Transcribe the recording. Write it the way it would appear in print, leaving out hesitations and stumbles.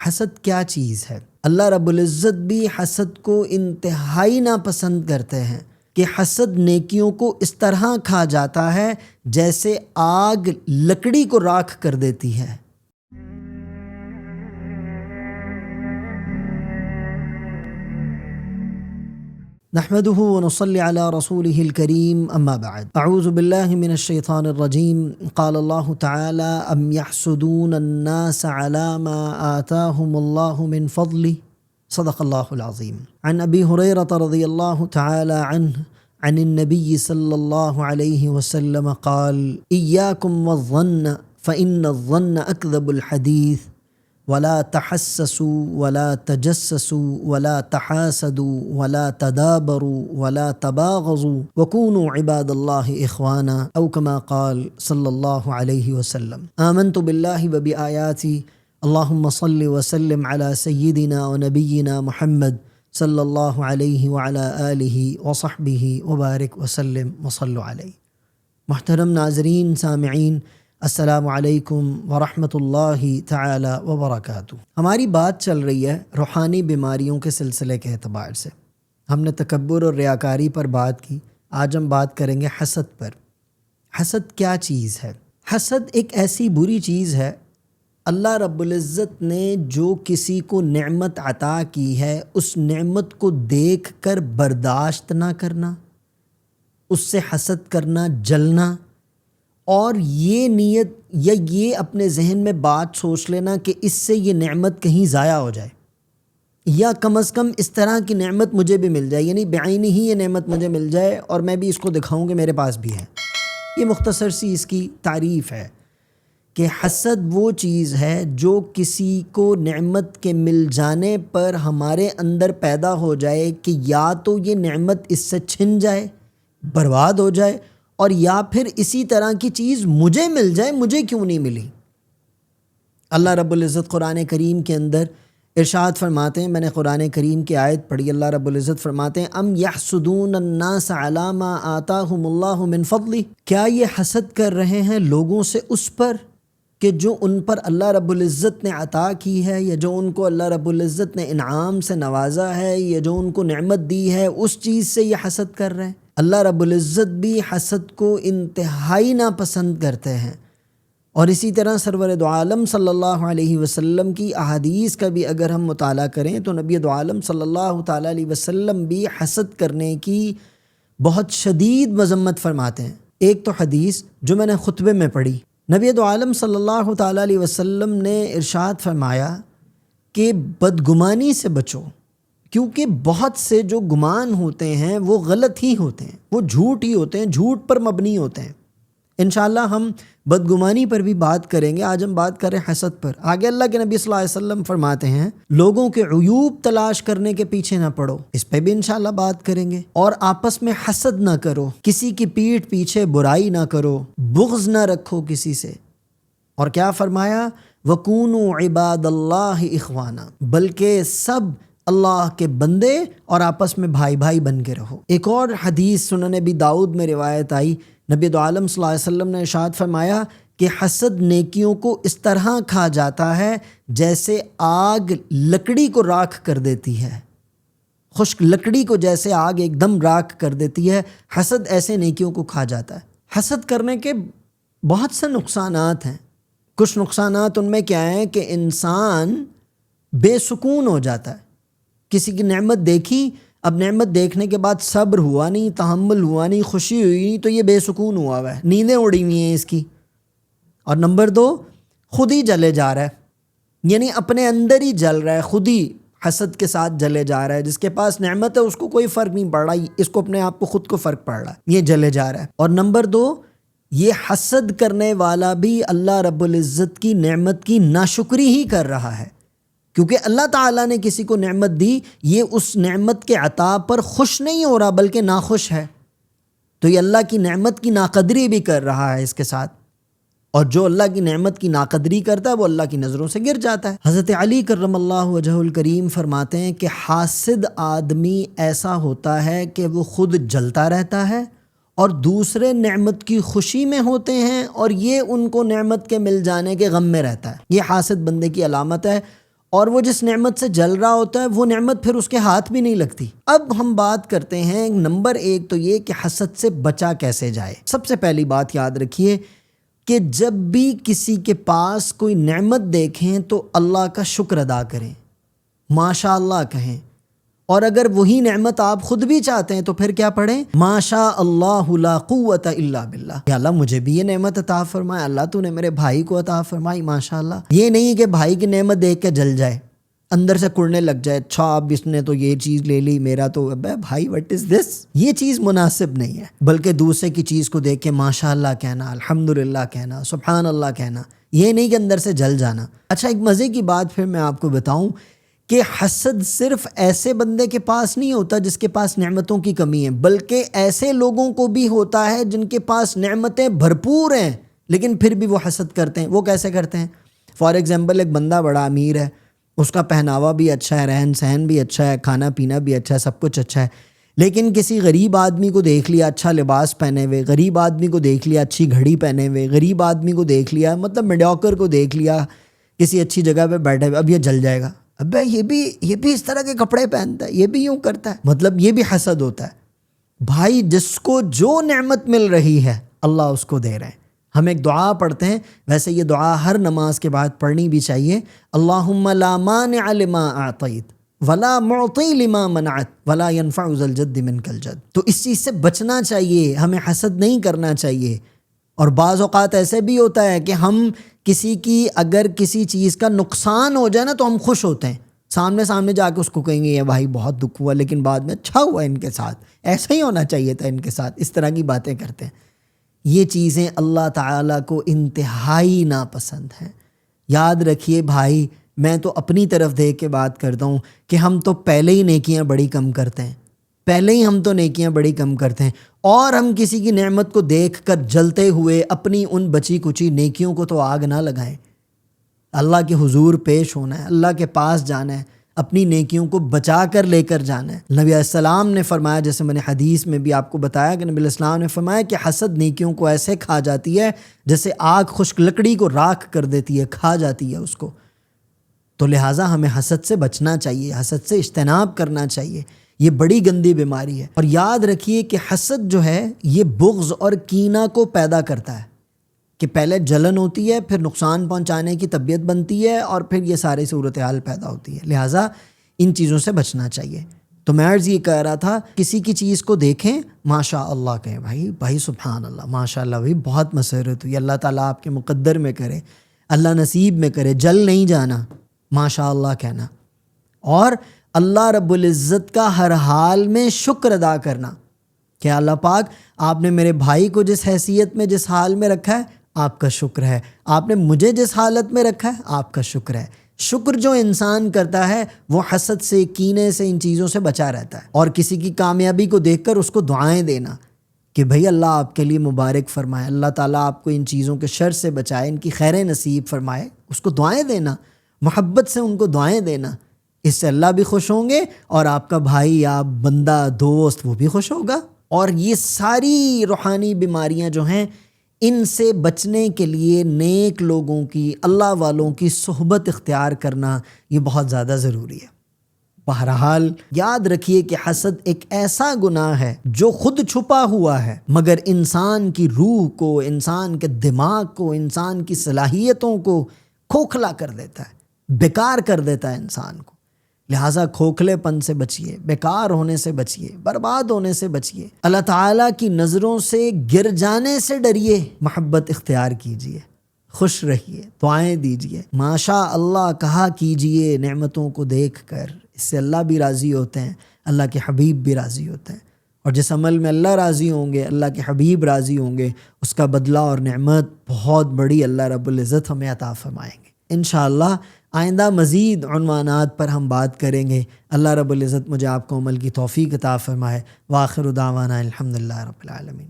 حسد کیا چیز ہے؟ اللہ رب العزت بھی حسد کو انتہائی ناپسند کرتے ہیں کہ حسد نیکیوں کو اس طرح کھا جاتا ہے جیسے آگ لکڑی کو راکھ کر دیتی ہے۔ نحمده ونصلي على رسوله الكريم أما بعد أعوذ بالله من الشيطان الرجيم قال الله تعالى أم يحسدون الناس على ما آتاهم الله من فضله صدق الله العظيم عن أبي هريرة رضي الله تعالى عنه عن النبي صلى الله عليه وسلم قال إياكم والظن فإن الظن أكذب الحديث ولا تحسسوا ولا تجسسوا ولا تحاسدوا ولا تدابروا ولا تباغضوا وكونوا عباد الله إخوانا أو كما قال صلى الله عليه وسلم آمنت بالله وبآياته اللهم صل وسلم على سيدنا ونبينا محمد صلی اللہ علیہ وعلى آلہ وصحبہ وبارک وسلم وصلوا علیہ۔ محترم ناظرین سامعین، السلام علیکم ورحمۃ اللہ تعالی وبرکاتہ۔ ہماری بات چل رہی ہے روحانی بیماریوں کے سلسلے کے اعتبار سے۔ ہم نے تکبر اور ریاکاری پر بات کی، آج ہم بات کریں گے حسد پر۔ حسد کیا چیز ہے؟ حسد ایک ایسی بری چیز ہے، اللہ رب العزت نے جو کسی کو نعمت عطا کی ہے اس نعمت کو دیکھ کر برداشت نہ کرنا، اس سے حسد کرنا، جلنا، اور یہ نیت یا یہ اپنے ذہن میں بات سوچ لینا کہ اس سے یہ نعمت کہیں ضائع ہو جائے، یا کم از کم اس طرح کی نعمت مجھے بھی مل جائے، یعنی بعینی ہی یہ نعمت مجھے مل جائے اور میں بھی اس کو دکھاؤں کہ میرے پاس بھی ہے۔ یہ مختصر سی اس کی تعریف ہے کہ حسد وہ چیز ہے جو کسی کو نعمت کے مل جانے پر ہمارے اندر پیدا ہو جائے کہ یا تو یہ نعمت اس سے چھن جائے، برباد ہو جائے، اور یا پھر اسی طرح کی چیز مجھے مل جائے، مجھے کیوں نہیں ملی۔ اللہ رب العزت قرآن کریم کے اندر ارشاد فرماتے ہیں، میں نے قرآن کریم کی آیت پڑھی، اللہ رب العزت فرماتے ہیں ام یحسدون الناس علی ما آتاہم اللہ من فضلہ، کیا یہ حسد کر رہے ہیں لوگوں سے اس پر کہ جو ان پر اللہ رب العزت نے عطا کی ہے، یا جو ان کو اللہ رب العزت نے انعام سے نوازا ہے، یا جو ان کو نعمت دی ہے، اس چیز سے یہ حسد کر رہے ہیں۔ اللہ رب العزت بھی حسد کو انتہائی ناپسند کرتے ہیں، اور اسی طرح سرور دو عالم صلی اللہ علیہ وسلم کی احادیث کا بھی اگر ہم مطالعہ کریں تو نبی دو عالم صلی اللہ تعالیٰ علیہ وسلم بھی حسد کرنے کی بہت شدید مذمت فرماتے ہیں۔ ایک تو حدیث جو میں نے خطبے میں پڑھی، نبی دو عالم صلی اللہ تعالیٰ علیہ وسلم نے ارشاد فرمایا کہ بدگمانی سے بچو، کیونکہ بہت سے جو گمان ہوتے ہیں وہ غلط ہی ہوتے ہیں، وہ جھوٹ ہی ہوتے ہیں، جھوٹ پر مبنی ہوتے ہیں۔ انشاءاللہ ہم بدگمانی پر بھی بات کریں گے، آج ہم بات کر رہے ہیں حسد پر۔ آگے اللہ کے نبی صلی اللہ علیہ وسلم فرماتے ہیں لوگوں کے عیوب تلاش کرنے کے پیچھے نہ پڑو، اس پہ بھی انشاءاللہ بات کریں گے، اور آپس میں حسد نہ کرو، کسی کی پیٹھ پیچھے برائی نہ کرو، بغض نہ رکھو کسی سے۔ اور کیا فرمایا؟ وَكُونُوا عِبَادَ اللَّهِ إِخْوَانًا، بلکہ سب اللہ کے بندے اور آپس میں بھائی بھائی بن کے رہو۔ ایک اور حدیث سنن ابی داؤد میں روایت آئی، نبی دو عالم صلی اللہ علیہ وسلم نے ارشاد فرمایا کہ حسد نیکیوں کو اس طرح کھا جاتا ہے جیسے آگ لکڑی کو راکھ کر دیتی ہے، خشک لکڑی کو جیسے آگ ایک دم راکھ کر دیتی ہے، حسد ایسے نیکیوں کو کھا جاتا ہے۔ حسد کرنے کے بہت سے نقصانات ہیں۔ کچھ نقصانات ان میں کیا ہیں کہ انسان بے سکون ہو جاتا ہے۔ کسی کی نعمت دیکھی، اب نعمت دیکھنے کے بعد صبر ہوا نہیں، تحمل ہوا نہیں، خوشی ہوئی نہیں، تو یہ بے سکون ہوا ہے، نیندیں اڑی ہوئی ہیں اس کی۔ اور نمبر 2، خود ہی جلے جا رہا ہے، یعنی اپنے اندر ہی جل رہا ہے، خود ہی حسد کے ساتھ جلے جا رہا ہے۔ جس کے پاس نعمت ہے اس کو کوئی فرق نہیں پڑ رہا، اس کو اپنے آپ کو خود کو فرق پڑ رہا ہے، یہ جلے جا رہا ہے۔ اور نمبر 2، یہ حسد کرنے والا بھی اللہ رب العزت کی نعمت کی ناشکری ہی کر رہا ہے، کیونکہ اللہ تعالیٰ نے کسی کو نعمت دی، یہ اس نعمت کے عطا پر خوش نہیں ہو رہا بلکہ ناخوش ہے، تو یہ اللہ کی نعمت کی ناقدری بھی کر رہا ہے اس کے ساتھ۔ اور جو اللہ کی نعمت کی ناقدری کرتا ہے وہ اللہ کی نظروں سے گر جاتا ہے۔ حضرت علی کرم اللہ وجہہ الکریم فرماتے ہیں کہ حاسد آدمی ایسا ہوتا ہے کہ وہ خود جلتا رہتا ہے اور دوسرے نعمت کی خوشی میں ہوتے ہیں، اور یہ ان کو نعمت کے مل جانے کے غم میں رہتا ہے۔ یہ حاسد بندے کی علامت ہے، اور وہ جس نعمت سے جل رہا ہوتا ہے وہ نعمت پھر اس کے ہاتھ بھی نہیں لگتی۔ اب ہم بات کرتے ہیں نمبر 1 تو یہ کہ حسد سے بچا کیسے جائے۔ سب سے پہلی بات یاد رکھیے کہ جب بھی کسی کے پاس کوئی نعمت دیکھیں تو اللہ کا شکر ادا کریں، ماشاء اللہ کہیں، اور اگر وہی نعمت آپ خود بھی چاہتے ہیں تو پھر کیا پڑھیں؟ ماشاء اللہ لا قوت الا باللہ، یا اللہ مجھے بھی یہ نعمت عطا فرمائے، اللہ تو نے میرے بھائی کو عطا فرمائی، ماشاء اللہ۔ یہ نہیں کہ بھائی کی نعمت دیکھ کے جل جائے، اندر سے کڑنے لگ جائے، اچھا اب اس نے تو یہ چیز لے لی، میرا تو ابے بھائی وٹ از دس، یہ چیز مناسب نہیں ہے۔ بلکہ دوسرے کی چیز کو دیکھ کے ماشاء اللہ کہنا، الحمدللہ کہنا، سبحان اللہ کہنا، یہ نہیں کہ اندر سے جل جانا۔ اچھا ایک مزے کی بات پھر میں آپ کو بتاؤں کہ حسد صرف ایسے بندے کے پاس نہیں ہوتا جس کے پاس نعمتوں کی کمی ہے، بلکہ ایسے لوگوں کو بھی ہوتا ہے جن کے پاس نعمتیں بھرپور ہیں لیکن پھر بھی وہ حسد کرتے ہیں۔ وہ کیسے کرتے ہیں؟ فار ایگزامپل ایک بندہ بڑا امیر ہے، اس کا پہناوا بھی اچھا ہے، رہن سہن بھی اچھا ہے، کھانا پینا بھی اچھا ہے، سب کچھ اچھا ہے، لیکن کسی غریب آدمی کو دیکھ لیا اچھا لباس پہنے ہوئے، غریب آدمی کو دیکھ لیا اچھی گھڑی پہنے ہوئے، غریب آدمی کو دیکھ لیا مطلب میڈیوکر کو دیکھ لیا کسی اچھی جگہ پہ بیٹھے ہوئے، اب یہ جل جائے گا، ابے یہ بھی اس طرح کے کپڑے پہنتا ہے، یہ بھی یوں کرتا ہے، مطلب یہ بھی حسد ہوتا ہے۔ بھائی جس کو جو نعمت مل رہی ہے اللہ اس کو دے رہے ہیں۔ ہم ایک دعا پڑھتے ہیں، ویسے یہ دعا ہر نماز کے بعد پڑھنی بھی چاہیے، اللہم لا مانع لما اعطیت ولا معطی لما منعت ولا ينفع ذا الجد منک الجد۔ تو اس چیز سے بچنا چاہیے، ہمیں حسد نہیں کرنا چاہیے۔ اور بعض اوقات ایسے بھی ہوتا ہے کہ ہم کسی کی اگر کسی چیز کا نقصان ہو جائے نا تو ہم خوش ہوتے ہیں، سامنے جا کے اس کو کہیں گے یہ بھائی بہت دکھ ہوا لیکن بعد میں اچھا ہوا ان کے ساتھ، ایسا ہی ہونا چاہیے تھا ان کے ساتھ، اس طرح کی باتیں کرتے ہیں۔ یہ چیزیں اللہ تعالیٰ کو انتہائی ناپسند ہیں۔ یاد رکھیے بھائی، میں تو اپنی طرف دیکھ کے بات کرتا ہوں کہ ہم تو پہلے ہی نیکیاں بڑی کم کرتے ہیں، اور ہم کسی کی نعمت کو دیکھ کر جلتے ہوئے اپنی ان بچی کچی نیکیوں کو تو آگ نہ لگائیں۔ اللہ کے حضور پیش ہونا ہے، اللہ کے پاس جانا ہے، اپنی نیکیوں کو بچا کر لے کر جانا ہے۔ نبی علیہ السلام نے فرمایا، جیسے میں نے حدیث میں بھی آپ کو بتایا کہ نبی علیہ السلام نے فرمایا کہ حسد نیکیوں کو ایسے کھا جاتی ہے جیسے آگ خشک لکڑی کو راکھ کر دیتی ہے، کھا جاتی ہے اس کو۔ تو لہٰذا ہمیں حسد سے بچنا چاہیے، حسد سے اجتناب کرنا چاہیے، یہ بڑی گندی بیماری ہے۔ اور یاد رکھیے کہ حسد جو ہے یہ بغض اور کینہ کو پیدا کرتا ہے، کہ پہلے جلن ہوتی ہے، پھر نقصان پہنچانے کی طبیعت بنتی ہے، اور پھر یہ ساری صورتحال پیدا ہوتی ہے۔ لہٰذا ان چیزوں سے بچنا چاہیے۔ تو میں عرض یہ کہہ رہا تھا، کسی کی چیز کو دیکھیں ماشاء اللہ کہیں، بھائی سبحان اللہ، ماشاء اللہ بھائی بہت مسرت ہوئی، اللہ تعالیٰ آپ کے مقدر میں کرے، اللہ نصیب میں کرے، جل نہیں جانا، ماشاء اللہ کہنا، اور اللہ رب العزت کا ہر حال میں شکر ادا کرنا کہ اللہ پاک آپ نے میرے بھائی کو جس حیثیت میں جس حال میں رکھا ہے آپ کا شکر ہے، آپ نے مجھے جس حالت میں رکھا ہے آپ کا شکر ہے۔ شکر جو انسان کرتا ہے وہ حسد سے، کینے سے، ان چیزوں سے بچا رہتا ہے۔ اور کسی کی کامیابی کو دیکھ کر اس کو دعائیں دینا کہ بھئی اللہ آپ کے لیے مبارک فرمائے، اللہ تعالیٰ آپ کو ان چیزوں کے شر سے بچائے، ان کی خیر نصیب فرمائے، اس کو دعائیں دینا، محبت سے ان کو دعائیں دینا، اس سے اللہ بھی خوش ہوں گے اور آپ کا بھائی یا بندہ دوست وہ بھی خوش ہوگا۔ اور یہ ساری روحانی بیماریاں جو ہیں ان سے بچنے کے لیے نیک لوگوں کی، اللہ والوں کی صحبت اختیار کرنا یہ بہت زیادہ ضروری ہے۔ بہرحال یاد رکھیے کہ حسد ایک ایسا گناہ ہے جو خود چھپا ہوا ہے مگر انسان کی روح کو، انسان کے دماغ کو، انسان کی صلاحیتوں کو کھوکھلا کر دیتا ہے، بیکار کر دیتا ہے انسان کو۔ لہٰذا کھوکھلے پن سے بچیے، بیکار ہونے سے بچیے، برباد ہونے سے بچیے، اللہ تعالیٰ کی نظروں سے گر جانے سے ڈریے، محبت اختیار کیجیے، خوش رہیے، دعائیں دیجیے، ماشاء اللہ کہا کیجیے نعمتوں کو دیکھ کر، اس سے اللہ بھی راضی ہوتے ہیں، اللہ کے حبیب بھی راضی ہوتے ہیں، اور جس عمل میں اللہ راضی ہوں گے، اللہ کے حبیب راضی ہوں گے، اس کا بدلہ اور نعمت بہت بڑی اللہ رب العزت ہمیں عطا فرمائیں گے انشاءاللہ۔ آئندہ مزید عنوانات پر ہم بات کریں گے۔ اللہ رب العزت مجھے آپ کو عمل کی توفیق عطا فرمائے۔ وآخر دعوانا الحمدللہ رب العالمین۔